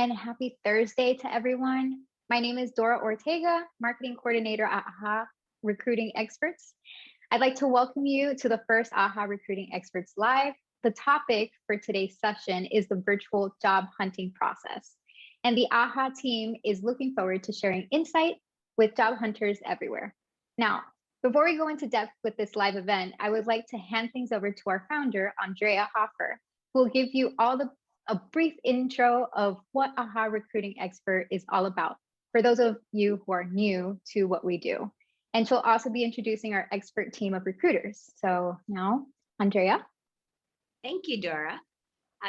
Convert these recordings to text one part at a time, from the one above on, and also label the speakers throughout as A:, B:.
A: and happy Thursday to everyone. My name is Dora Ortega, Marketing Coordinator at AHA Recruiting Experts. I'd like to welcome you to the first AHA Recruiting Experts Live. The topic for today's session is the virtual job hunting process. And the AHA team is looking forward to sharing insight with job hunters everywhere. Now, before we go into depth with this live event, I would like to hand things over to our founder, Andrea Hoffer, who will give you a brief intro of what AHA Recruiting Expert is all about, for those of you who are new to what we do. And she'll also be introducing our expert team of recruiters. So now, Andrea.
B: Thank you, Dora.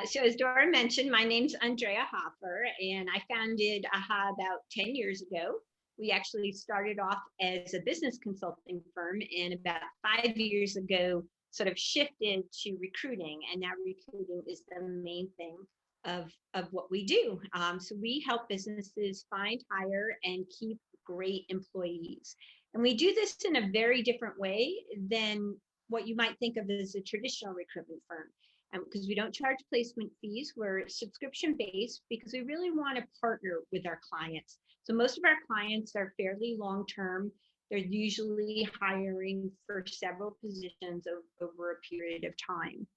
B: So as Dora mentioned, my name's Andrea Hoffer, and I founded AHA about 10 years ago. We actually started off as a business consulting firm, and about 5 years ago, sort of shifted to recruiting, and now recruiting is the main thing of what we do. So we help businesses find, hire, and keep great employees. And we do this in a very different way than what you might think of as a traditional recruitment firm. Because we don't charge placement fees, we're subscription-based because we really want to partner with our clients. So most of our clients are fairly long-term. They're usually hiring for several positions over a period of time.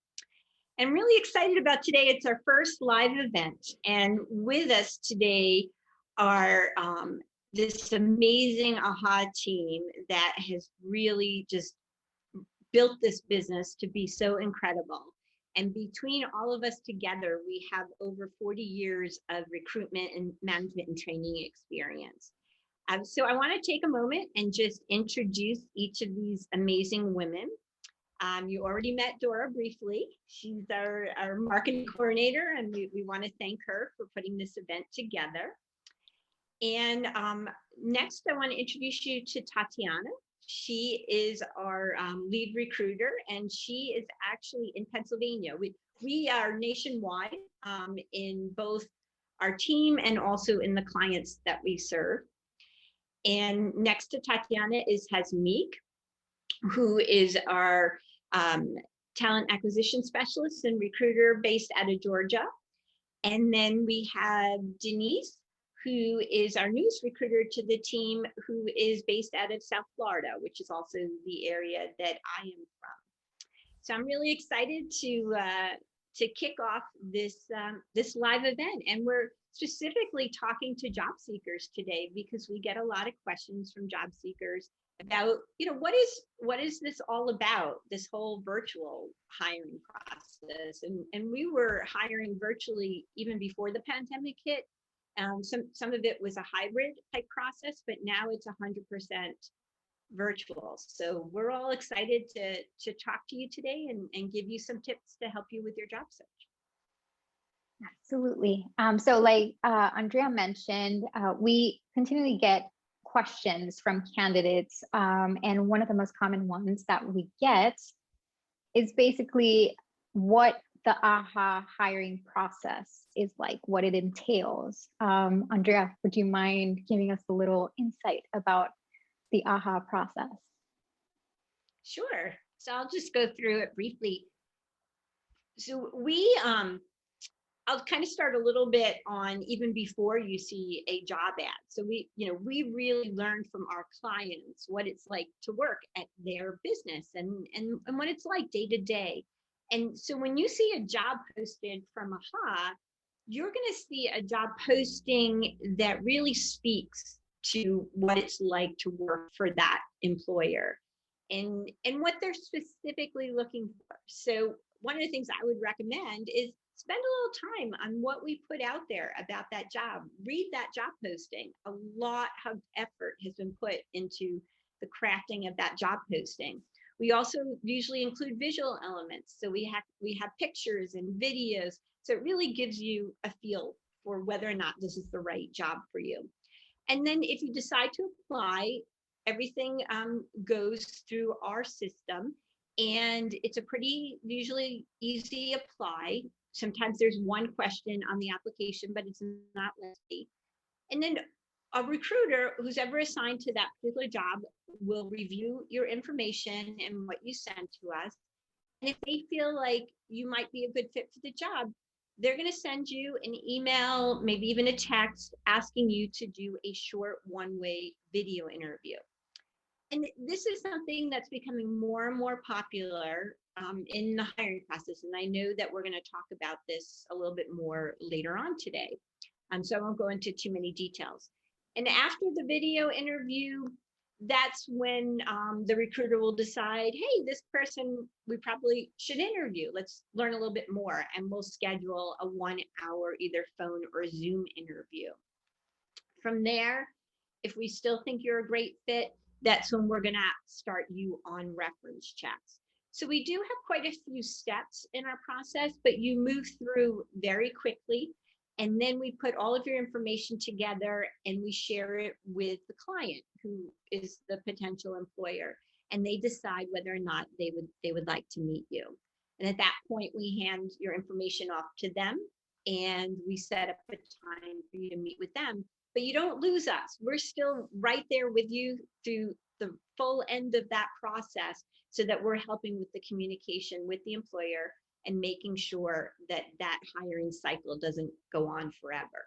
B: I'm really excited about today. It's our first live event. And with us today are this amazing AHA team that has really just built this business to be so incredible. And between all of us together, we have over 40 years of recruitment and management and training experience. So I want to take a moment and just introduce each of these amazing women. You already met Dora briefly. She's our marketing coordinator, and we want to thank her for putting this event together. And next, I want to introduce you to Tatiana. She is our lead recruiter, and she is actually in Pennsylvania. We are nationwide in both our team and also in the clients that we serve. And next to Tatiana is Hasmeek, who is our talent acquisition specialist and recruiter based out of Georgia. And then we have Denise, who is our newest recruiter to the team, who is based out of South Florida, which is also the area that I am from. So I'm really excited to kick off this live event, and we're specifically talking to job seekers today because we get a lot of questions from job seekers about, what is this all about, this whole virtual hiring process, and we were hiring virtually even before the pandemic hit. Some of it was a hybrid type process, but now it's 100% virtual. So we're all excited to talk to you today and give you some tips to help you with your job search.
A: Absolutely. So like Andrea mentioned, we continually get questions from candidates. And one of the most common ones that we get is basically what the AHA hiring process is like, what it entails. Andrea, would you mind giving us a little insight about the AHA process?
B: Sure. So I'll just go through it briefly. So I'll kind of start a little bit on even before you see a job ad. So we really learn from our clients what it's like to work at their business and what it's like day to day. And so when you see a job posted from AHA, you're going to see a job posting that really speaks to what it's like to work for that employer and what they're specifically looking for. So one of the things I would recommend is spend a little time on what we put out there about that job. Read that job posting. A lot of effort has been put into the crafting of that job posting. We also usually include visual elements. So we have pictures and videos. So it really gives you a feel for whether or not this is the right job for you. And then if you decide to apply, everything goes through our system, and it's a pretty usually easy apply. Sometimes there's one question on the application, but it's not lengthy. And then a recruiter who's ever assigned to that particular job will review your information and what you send to us. And if they feel like you might be a good fit for the job, they're going to send you an email, maybe even a text asking you to do a short one-way video interview. And this is something that's becoming more and more popular in the hiring process. And I know that we're going to talk about this a little bit more later on today. So I won't go into too many details. And after the video interview, that's when the recruiter will decide, hey, this person we probably should interview. Let's learn a little bit more. And we'll schedule a 1 hour either phone or Zoom interview. From there, if we still think you're a great fit, that's when we're going to start you on reference checks. So we do have quite a few steps in our process, but you move through very quickly. And then we put all of your information together and we share it with the client, who is the potential employer. And they decide whether or not they would like to meet you. And at that point, we hand your information off to them and we set up a time for you to meet with them. But you don't lose us. We're still right there with you through the full end of that process, so that we're helping with the communication with the employer and making sure that that hiring cycle doesn't go on forever.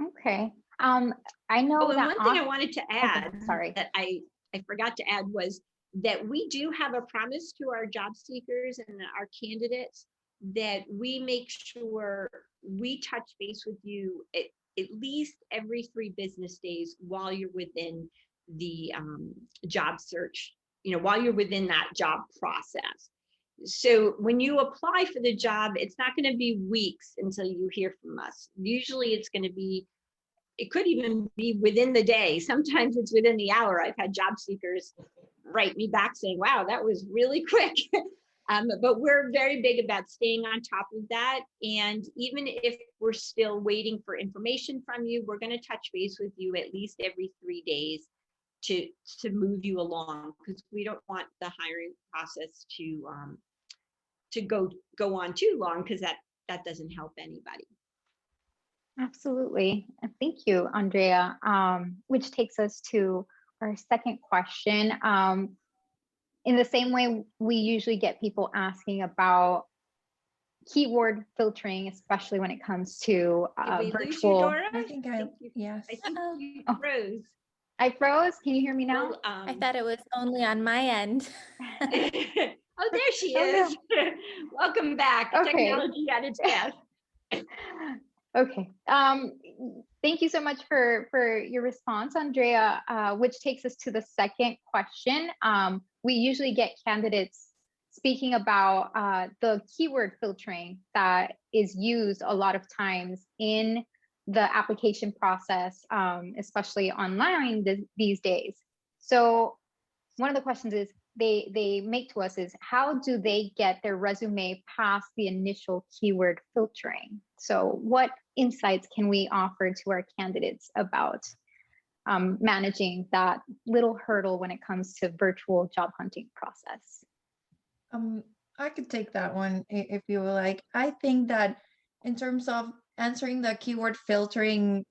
A: Okay. I know
B: and
A: that
B: one thing I wanted to add,
A: sorry,
B: that I forgot to add, was that we do have a promise to our job seekers and our candidates that we make sure we touch base with you at least every 3 business days while you're within the job search, while you're within that job process. So when you apply for the job, it's not going to be weeks until you hear from us. Usually it's going to be, it could even be within the day. Sometimes it's within the hour. I've had job seekers write me back saying, wow, that was really quick. But we're very big about staying on top of that. And even if we're still waiting for information from you, we're going to touch base with you at least every 3 days to move you along, because we don't want the hiring process to go on too long, because that doesn't help anybody.
A: Absolutely. Thank you, Andrea. Which takes us to our second question. In the same way, we usually get people asking about keyword filtering, especially when it comes to virtual.
B: Lose you, Dora?
C: Yes.
B: I think you froze.
A: I froze. Can you hear me now?
B: Well,
C: I thought it was only on my end.
B: Oh, there she is. No. Welcome back. Okay. Technology at its best.
A: Okay. Thank you so much for your response, Andrea, which takes us to the second question. We usually get candidates speaking about the keyword filtering that is used a lot of times in the application process, especially online these days. So one of the questions is they make to us is, how do they get their resume past the initial keyword filtering? So what insights can we offer to our candidates about managing that little hurdle when it comes to virtual job hunting process?
C: I could take that one if you would like. I think that in terms of answering the keyword filtering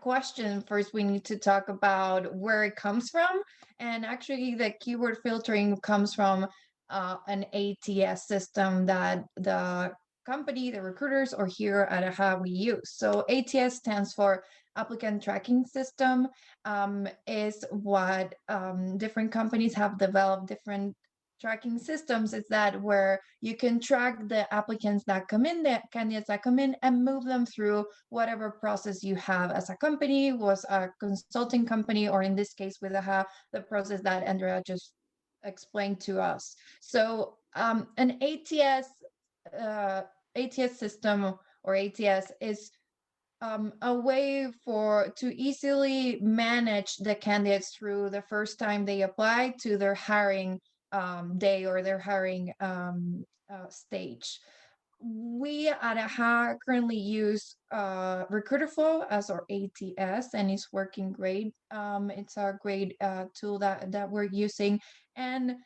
C: question, first we need to talk about where it comes from. And actually the keyword filtering comes from an ATS system that the company, the recruiters, or here at AHA we use. So ATS stands for Applicant Tracking System, is what different companies have developed. Different tracking systems is that where you can track the applicants that come in, the candidates that come in, and move them through whatever process you have as a company, was a consulting company, or in this case with AHA, the process that Andrea just explained to us. So an ATS system, or ATS, is a way to easily manage the candidates through the first time they apply to their hiring day or their hiring stage. We at AHA currently use Recruiterflow as our ATS, and it's working great. It's a great tool that we're using, and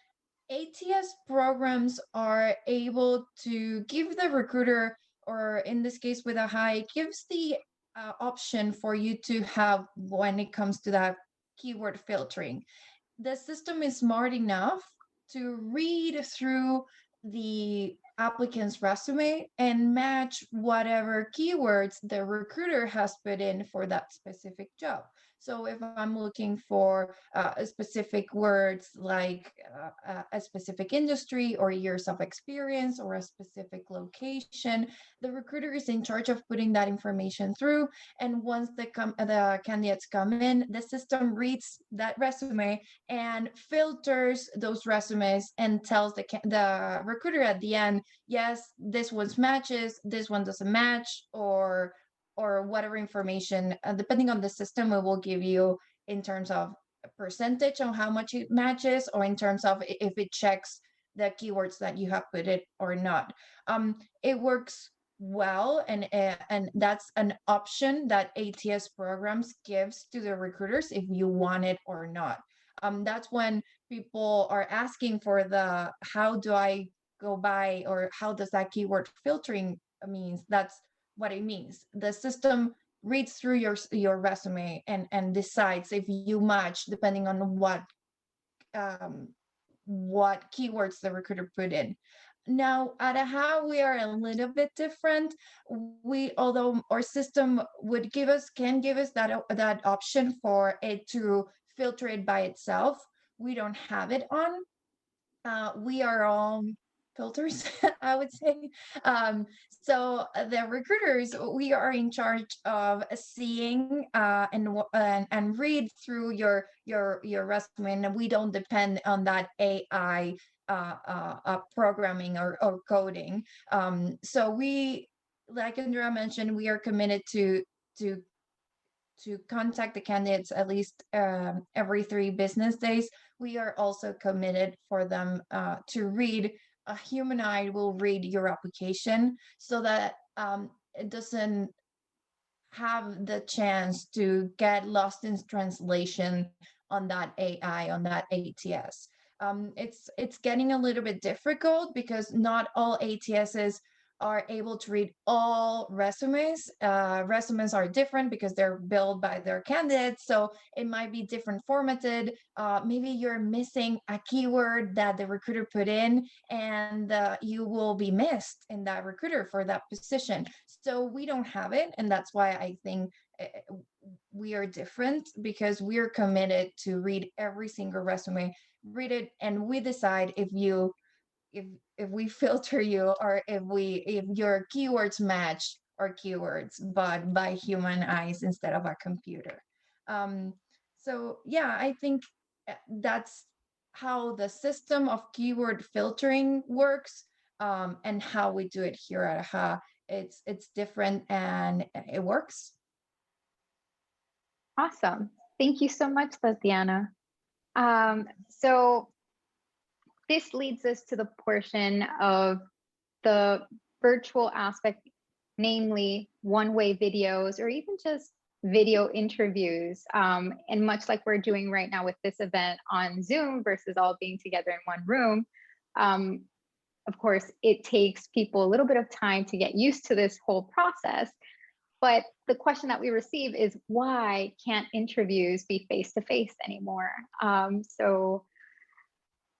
C: ATS programs are able to give the recruiter, or in this case with AHA, it gives the option for you to have when it comes to that keyword filtering. The system is smart enough to read through the applicant's resume and match whatever keywords the recruiter has put in for that specific job. So if I'm looking for specific words like a specific industry or years of experience or a specific location, the recruiter is in charge of putting that information through. And once the candidates come in, the system reads that resume and filters those resumes and tells the recruiter at the end, yes, this one matches, this one doesn't match, or whatever information, depending on the system, it will give you in terms of a percentage on how much it matches, or in terms of if it checks the keywords that you have put it or not. It works well, and that's an option that ATS programs gives to the recruiters if you want it or not. That's when people are asking for the how do I go by, or how does that keyword filtering means. That's what it means. The system reads through your resume and decides if you match depending on what keywords the recruiter put in. Now, at AHA, we are a little bit different. Although our system can give us that option for it to filter it by itself, we don't have it on. We are all filters, I would say. So the recruiters, we are in charge of seeing and read through your resume, and we don't depend on that AI programming or coding. So we, like Andrea mentioned, we are committed to contact the candidates at least every 3 business days. We are also committed for them to read. A human eye will read your application so that it doesn't have the chance to get lost in translation on that AI, on that ATS. It's getting a little bit difficult because not all ATSs are able to read all resumes. Resumes are different because they're built by their candidates, so it might be different formatted. Maybe you're missing a keyword that the recruiter put in, and you will be missed in that recruiter for that position. So we don't have it, and that's why I think we are different, because we're committed to read every single resume, read it, and we decide if we filter you, or if your keywords match our keywords, but by human eyes instead of a computer. So yeah, I think that's how the system of keyword filtering works, and how we do it here at AHA. It's different and it works.
A: Awesome. Thank you so much, Tatiana. So this leads us to the portion of the virtual aspect, namely one-way videos or even just video interviews. And much like we're doing right now with this event on Zoom versus all being together in one room, of course, it takes people a little bit of time to get used to this whole process. But the question that we receive is, why can't interviews be face-to-face anymore? So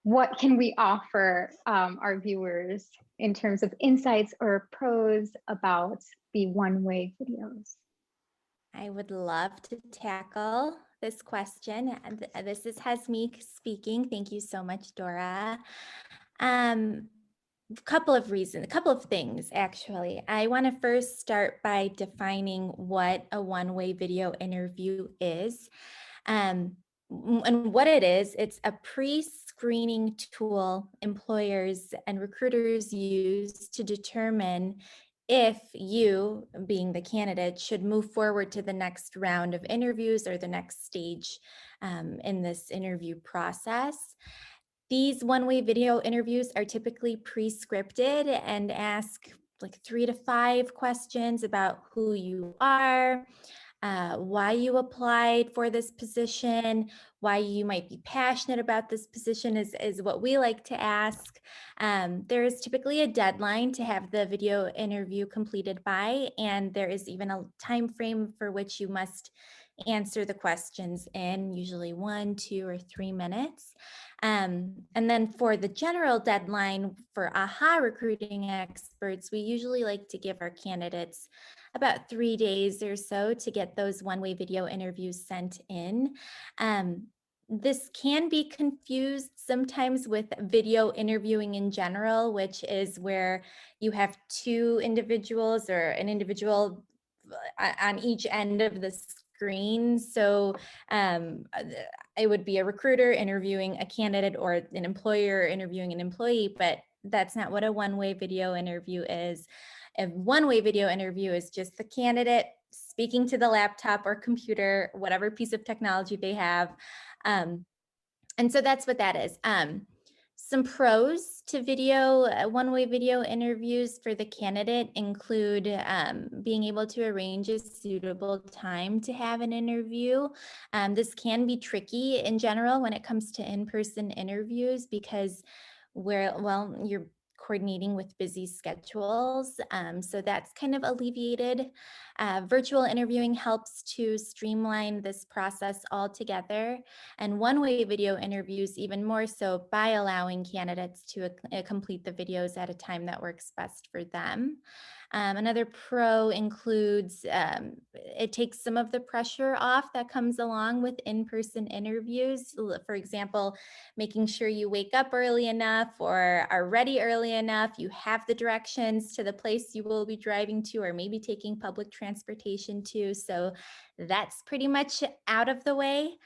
A: what can we offer our viewers in terms of insights or pros about the one-way videos?
D: I would love to tackle this question. And this is Hasmeek speaking. Thank you so much, Dora. A couple of things, actually. I want to first start by defining what a one-way video interview is. And what it is, it's a pre-screening tool employers and recruiters use to determine if you, being the candidate, should move forward to the next round of interviews or the next stage in this interview process. These one-way video interviews are typically pre-scripted and ask like 3 to 5 questions about who you are, why you applied for this position, why you might be passionate about this position is what we like to ask. There is typically a deadline to have the video interview completed by, and there is even a time frame for which you must answer the questions in usually 1, 2, or 3 minutes. And then for the general deadline for AHA recruiting experts, we usually like to give our candidates about 3 days or so to get those one-way video interviews sent in. This can be confused sometimes with video interviewing in general, which is where you have 2 individuals or an individual on each end of the screen. So it would be a recruiter interviewing a candidate or an employer interviewing an employee, but that's not what a one-way video interview is. A one-way video interview is just the candidate speaking to the laptop or computer, whatever piece of technology they have. And so that's what that is. Some pros to one-way video interviews for the candidate include being able to arrange a suitable time to have an interview. This can be tricky in general when it comes to in-person interviews because you're coordinating with busy schedules. So that's kind of alleviated. Virtual interviewing helps to streamline this process altogether, and one-way video interviews even more so by allowing candidates to complete the videos at a time that works best for them. Another pro includes it takes some of the pressure off that comes along with in-person interviews. For example, making sure you wake up early enough or are ready early enough, you have the directions to the place you will be driving to or maybe taking public transportation to. So that's pretty much out of the way,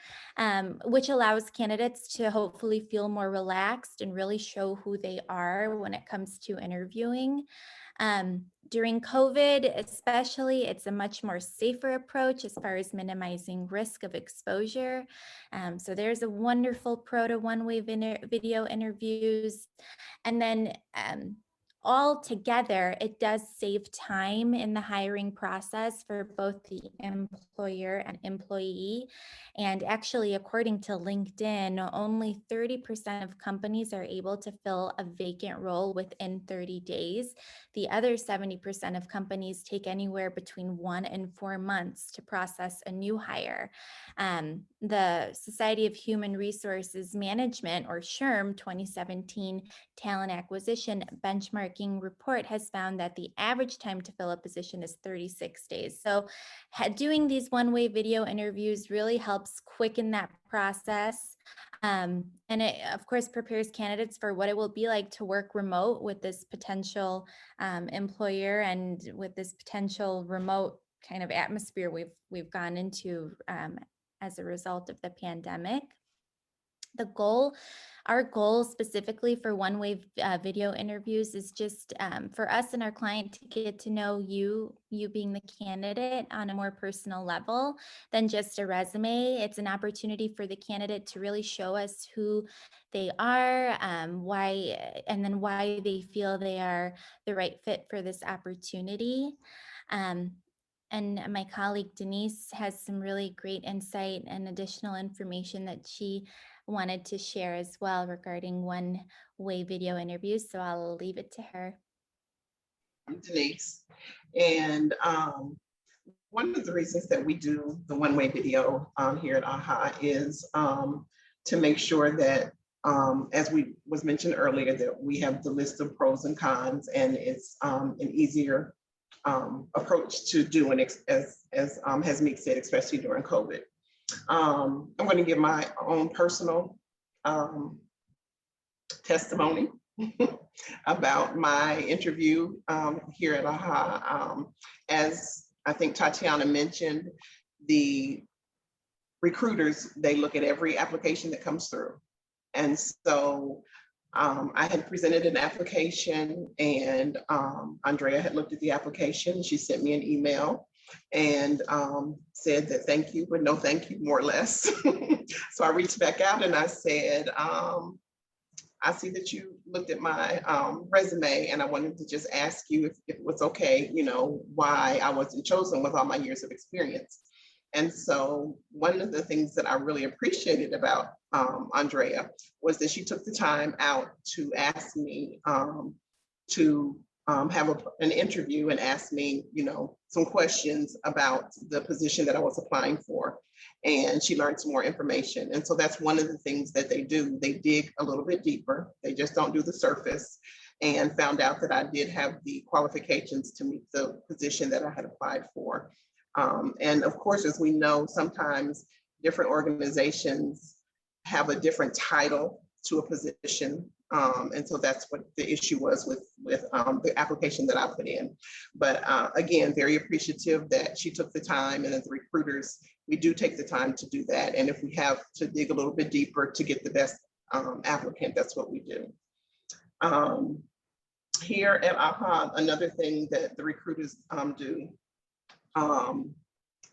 D: which allows candidates to hopefully feel more relaxed and really show who they are when it comes to interviewing. During COVID, especially, it's a much more safer approach as far as minimizing risk of exposure. So there's a wonderful pro to one-way video interviews. And then all together, it does save time in the hiring process for both the employer and employee. And actually, according to LinkedIn, only 30% of companies are able to fill a vacant role within 30 days. The other 70% of companies take anywhere between 1 and 4 months to process a new hire. The Society of Human Resources Management, or SHRM 2017 Talent Acquisition Benchmarking Report has found that the average time to fill a position is 36 days. So doing these one-way video interviews really helps quicken that process. And it, of course, prepares candidates for what it will be like to work remote with this potential employer and with this potential remote kind of atmosphere we've gone into as a result of the pandemic. Our goal specifically for one-way video interviews is just for us and our client to get to know you being the candidate on a more personal level than just a resume. It's an opportunity for the candidate to really show us who they are, why they feel they are the right fit for this opportunity. And my colleague Denise has some really great insight and additional information that she wanted to share as well regarding one-way video interviews. So I'll leave it to her.
E: I'm Denise. And one of the reasons that we do the one-way video here at AHA is to make sure that, as was mentioned earlier, that we have the list of pros and cons, and it's an easier approach to doing, as Meek said, especially during COVID. I'm going to give my own personal testimony about my interview here at AHA. As I think Tatiana mentioned, the recruiters, they look at every application that comes through. And so I had presented an application, and Andrea had looked at the application. She sent me an email and said that thank you, but no thank you, more or less. So I reached back out and I said, I see that you looked at my resume, and I wanted to just ask you if it was okay, why I wasn't chosen with all my years of experience. And so one of the things that I really appreciated about Andrea was that she took the time out to ask me to have an interview and ask me, some questions about the position that I was applying for. And she learned some more information. And so that's one of the things that they do. They dig a little bit deeper. They just don't do the surface, and found out that I did have the qualifications to meet the position that I had applied for. And of course, as we know, sometimes different organizations have a different title to a position. And so that's what the issue was with the application that I put in. But again, very appreciative that she took the time, and as recruiters, we do take the time to do that. And if we have to dig a little bit deeper to get the best applicant, that's what we do. Here at AHA, another thing that the recruiters do,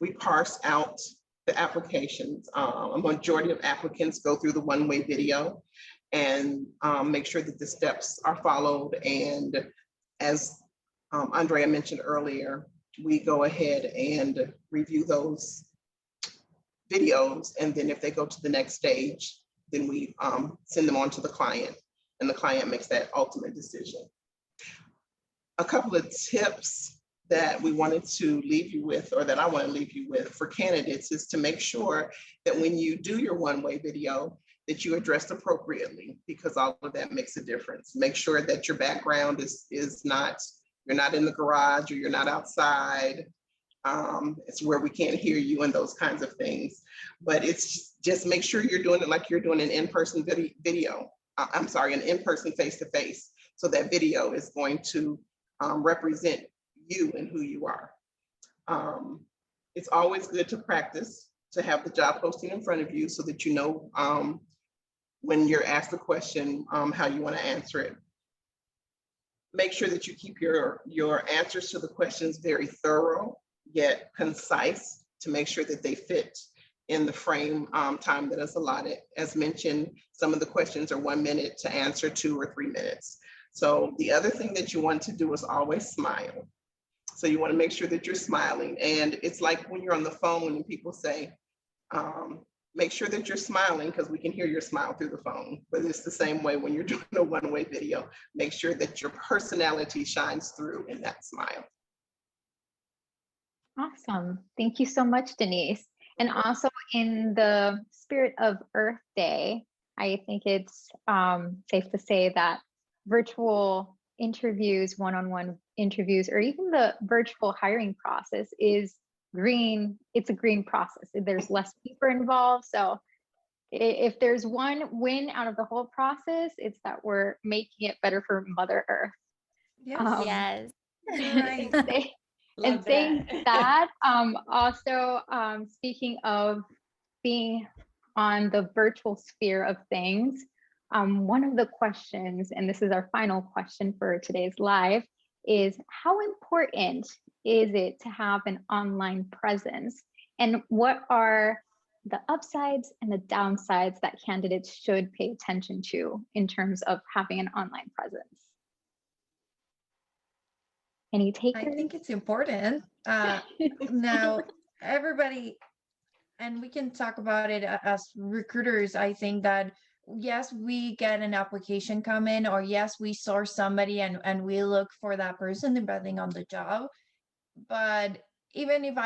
E: we parse out the applications. A majority of applicants go through the one-way video and make sure that the steps are followed. And as Andrea mentioned earlier, we go ahead and review those videos. And then if they go to the next stage, then we send them on to the client, and the client makes that ultimate decision. A couple of tips that we wanted to leave you with, or that I want to leave you with for candidates, is to make sure that when you do your one-way video, that you address appropriately, because all of that makes a difference. Make sure that your background is not, you're not in the garage, or you're not outside. It's where we can't hear you, and those kinds of things. But it's just make sure you're doing it like you're doing an in-person video. An in-person face-to-face. So that video is going to represent you and who you are. It's always good to practice, to have the job posting in front of you, so that you know when you're asked a question, how you want to answer it. Make sure that you keep your answers to the questions very thorough, yet concise, to make sure that they fit in the frame time that is allotted. As mentioned, some of the questions are 1 minute to answer, 2 or 3 minutes. So the other thing that you want to do is always smile. So you want to make sure that you're smiling. And it's like when you're on the phone and people say, make sure that you're smiling, because we can hear your smile through the phone. But it's the same way when you're doing a one-way video. Make sure that your personality shines through in that smile.
A: Awesome. Thank you so much, Denise. And also, in the spirit of Earth Day, I think it's safe to say that virtual interviews, one-on-one interviews, or even the virtual hiring process is green. It's a green process. There's less people involved. So if there's one win out of the whole process, it's that we're making it better for Mother Earth.
C: Yes.
D: Yes.
C: Right.
A: And saying that, also speaking of being on the virtual sphere of things, one of the questions, and this is our final question for today's live, is how important is it to have an online presence? And what are the upsides and the downsides that candidates should pay attention to in terms of having an online presence? Any takers?
C: I think it's important. Now, everybody, and we can talk about it as recruiters. I think that, yes, we get an application come in, or yes, we source somebody and we look for that person depending on the job. But even if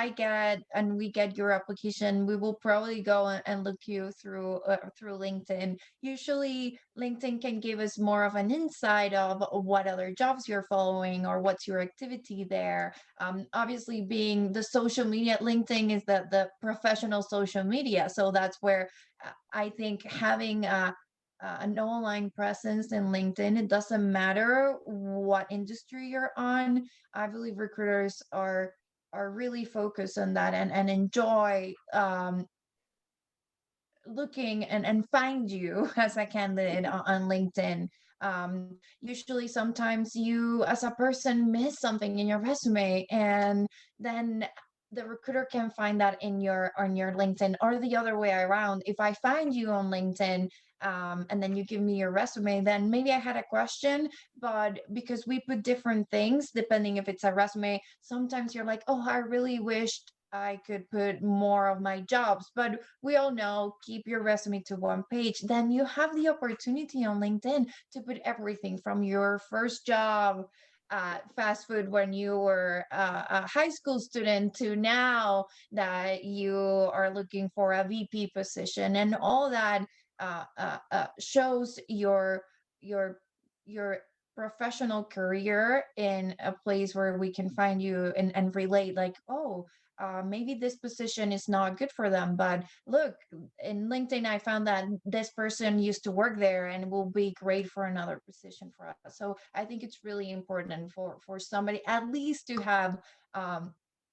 C: we get your application, we will probably go and look you through LinkedIn. Usually LinkedIn can give us more of an insight of what other jobs you're following or what's your activity there. Obviously, being the social media, LinkedIn is the professional social media. So that's where I think having an online presence in LinkedIn, it doesn't matter what industry you're on. I believe recruiters are really focused on that and enjoy looking and find you as a candidate on LinkedIn. Usually sometimes you as a person miss something in your resume, and then the recruiter can find that on your LinkedIn, or the other way around. If I find you on LinkedIn and then you give me your resume, then maybe I had a question, but because we put different things depending if it's a resume, sometimes you're like, oh, I really wished I could put more of my jobs. But we all know, keep your resume to one page. Then you have the opportunity on LinkedIn to put everything from your first job fast food when you were a high school student to now that you are looking for a VP position, and all that shows your your professional career in a place where we can find you and relate, like, oh, maybe this position is not good for them, but look, in LinkedIn I found that this person used to work there and will be great for another position for us. So I think it's really important for somebody at least to have a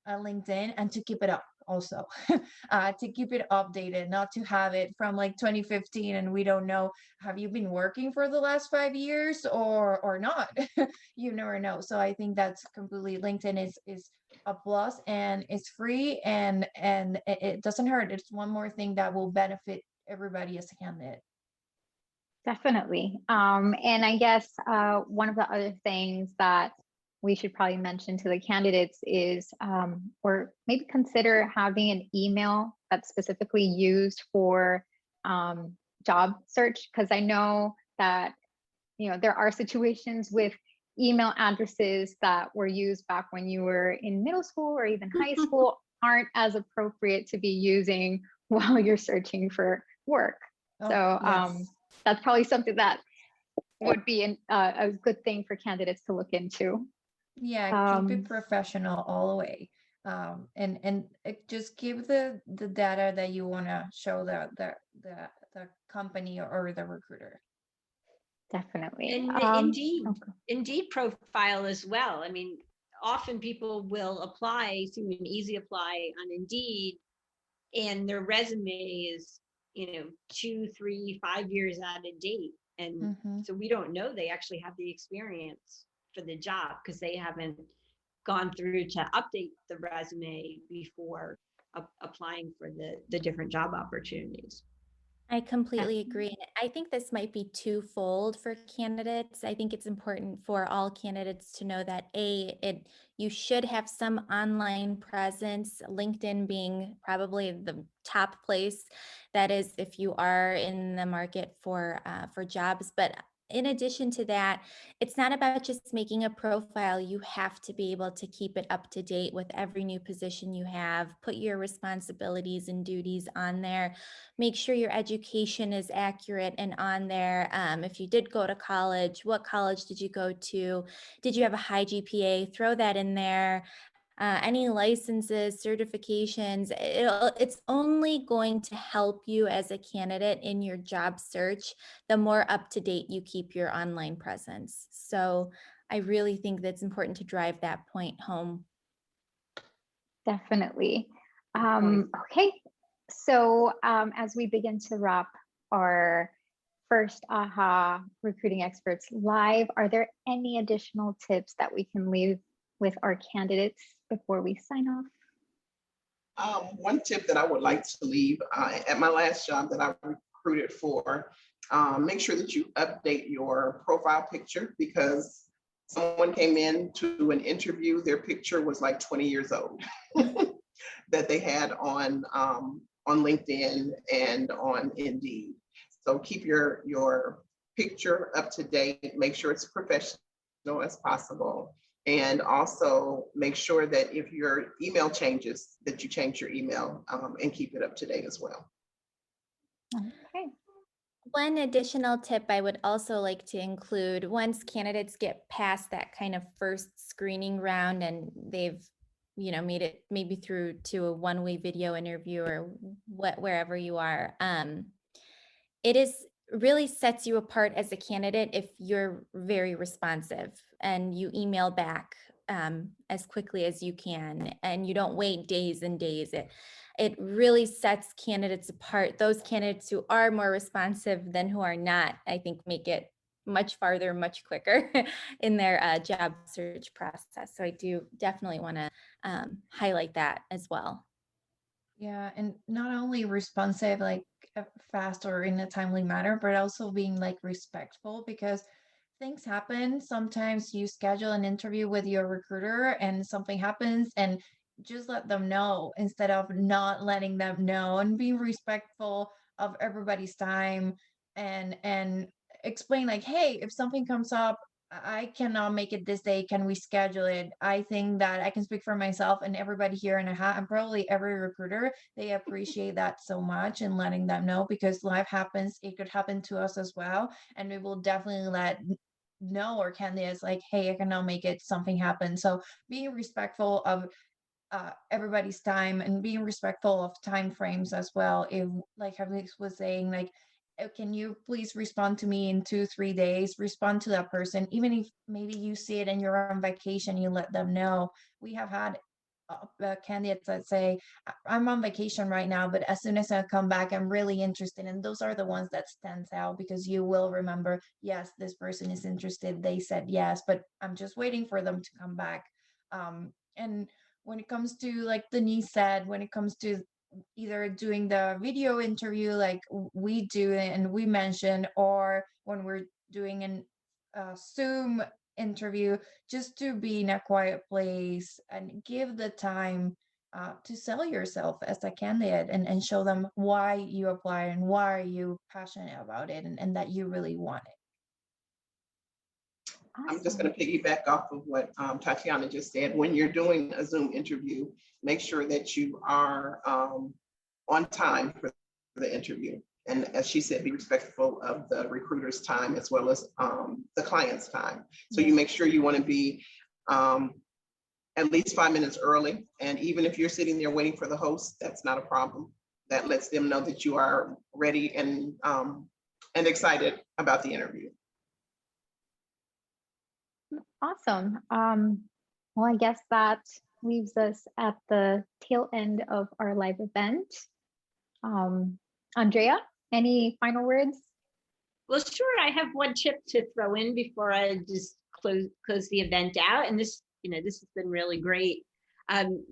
C: LinkedIn, and to keep it up also. To keep it updated, not to have it from like 2015 and we don't know, have you been working for the last 5 years or not? You never know. So I think that's completely, LinkedIn is a plus, and it's free, and it doesn't hurt. It's one more thing that will benefit everybody as a candidate.
A: Definitely. And I guess one of the other things that we should probably mention to the candidates is, or maybe consider having an email that's specifically used for job search, because I know that, you know, there are situations with email addresses that were used back when you were in middle school or even high school aren't as appropriate to be using while you're searching for work.
C: Oh,
A: So
C: yes.
A: that's probably something that would be a good thing for candidates to look into.
C: Yeah, keep it professional all the way. And just give the data that you want to show the company or the recruiter.
A: Definitely.
B: And the
A: Okay.
B: Indeed profile as well. I mean, often people will apply through an easy apply on Indeed, and their resume is, 2, 3, 5 years out of date. And so we don't know they actually have the experience for the job because they haven't gone through to update the resume before applying for the different job opportunities.
D: I completely agree. And I think this might be twofold for candidates. I think it's important for all candidates to know that you should have some online presence, LinkedIn being probably the top place. That is, if you are in the market for jobs. But in addition to that, it's not about just making a profile. You have to be able to keep it up to date with every new position you have. Put your responsibilities and duties on there. Make sure your education is accurate and on there. If you did go to college, what college did you go to? Did you have a high GPA? Throw that in there. Any licenses, certifications, it's only going to help you as a candidate in your job search the more up to date you keep your online presence. So I really think that's important to drive that point home.
A: Definitely. Okay. So as we begin to wrap our first AHA Recruiting Experts Live, are there any additional tips that we can leave with our candidates before we sign off?
E: One tip that I would like to leave at my last job that I recruited for, make sure that you update your profile picture, because someone came in to an interview, their picture was like 20 years old that they had on LinkedIn and on Indeed. So keep your picture up to date, make sure it's professional as possible. And also make sure that if your email changes, that you change your email and keep it up to date as well.
A: Okay.
D: One additional tip I would also like to include, once candidates get past that kind of first screening round and they've made it maybe through to a one-way video interview or wherever you are, it really sets you apart as a candidate if you're very responsive and you email back as quickly as you can, and you don't wait days and days. It really sets candidates apart. Those candidates who are more responsive than who are not, I think, make it much farther, much quicker in their job search process. So I do definitely want to highlight that as well.
C: Yeah, and not only responsive, like fast or in a timely manner, but also being like respectful, because things happen. Sometimes you schedule an interview with your recruiter and something happens, and just let them know instead of not letting them know, and be respectful of everybody's time, and explain like, hey, if something comes up, I cannot make it this day. Can we schedule it? I think that I can speak for myself and everybody here in AHA, and probably every recruiter, they appreciate that so much and letting them know, because life happens. It could happen to us as well. And we will definitely let know our candidates like, hey, I cannot make it, something happened. So being respectful of everybody's time and being respectful of time frames as well. If, like Javier was saying, like, can you please respond to me in 2-3 days? Respond to that person, even if maybe you see it and you're on vacation, you let them know. We have had candidates that say, I'm on vacation right now, but as soon as I come back, I'm really interested. And those are the ones that stands out, because you will remember, yes, this person is interested. They said yes, but I'm just waiting for them to come back. And when it comes to, like Denise said, when it comes to either doing the video interview like we do and we mentioned, or when we're doing an Zoom interview, just to be in a quiet place and give the time to sell yourself as a candidate, and show them why you apply and why are you passionate about it, and that you really want it.
A: Awesome.
E: I'm just going to piggyback off of what Tatiana just said. When you're doing a Zoom interview, make sure that you are on time for the interview. And as she said, be respectful of the recruiter's time as well as the client's time. So you make sure you want to be at least 5 minutes early. And even if you're sitting there waiting for the host, that's not a problem. That lets them know that you are ready and excited about the interview.
A: Awesome. Well, I guess that leaves us at the tail end of our live event. Andrea, any final words?
B: Well, sure. I have one tip to throw in before I just close the event out. And this, this has been really great.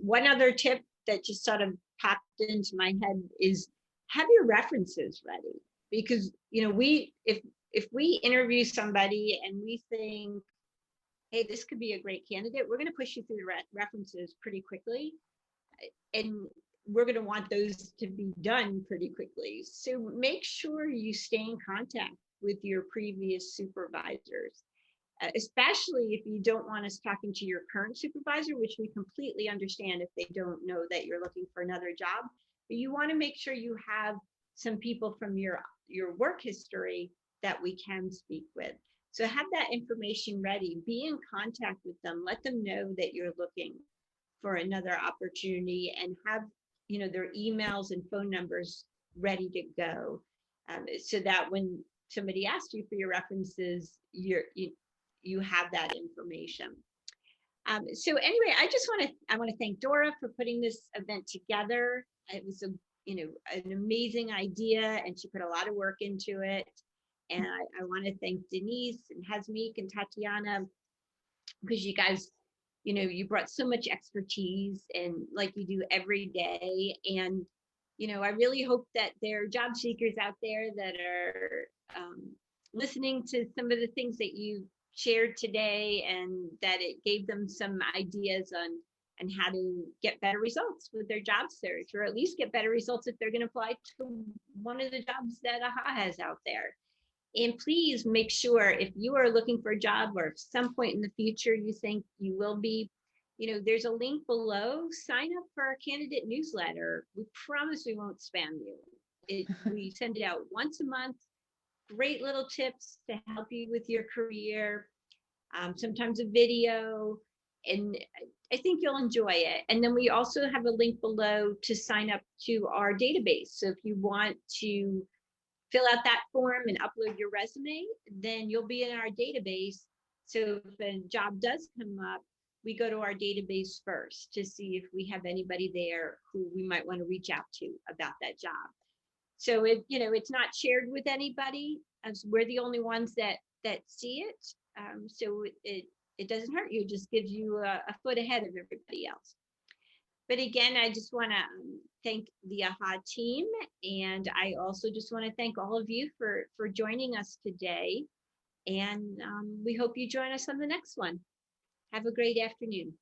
B: One other tip that just sort of popped into my head is have your references ready, because if we interview somebody and we think, hey, this could be a great candidate, we're going to push you through the references pretty quickly. And we're going to want those to be done pretty quickly. So make sure you stay in contact with your previous supervisors, especially if you don't want us talking to your current supervisor, which we completely understand if they don't know that you're looking for another job. But you want to make sure you have some people from your work history that we can speak with. So have that information ready, be in contact with them, let them know that you're looking for another opportunity, and have their emails and phone numbers ready to go, so that when somebody asks you for your references, you have that information. So anyway, I want to thank Dora for putting this event together. It was an amazing idea, and she put a lot of work into it. And I want to thank Denise and Hasmeek and Tatiana, because you guys, you brought so much expertise, and like you do every day. And, I really hope that there are job seekers out there that are listening to some of the things that you shared today, and that it gave them some ideas on how to get better results with their job search, or at least get better results if they're going to apply to one of the jobs that AHA has out there. And please make sure, if you are looking for a job, or if some point in the future you think you will be, there's a link below. Sign up for our candidate newsletter. We promise we won't spam you. We send it out once a month. Great little tips to help you with your career. Sometimes a video, and I think you'll enjoy it. And then we also have a link below to sign up to our database. So if you want to fill out that form and upload your resume, then you'll be in our database. So if a job does come up, we go to our database first to see if we have anybody there who we might want to reach out to about that job. So it's not shared with anybody, as we're the only ones that see it. So it doesn't hurt you, it just gives you a foot ahead of everybody else. But again, I just want to thank the AHA team, and I also just want to thank all of you for joining us today. And we hope you join us on the next one. Have a great afternoon.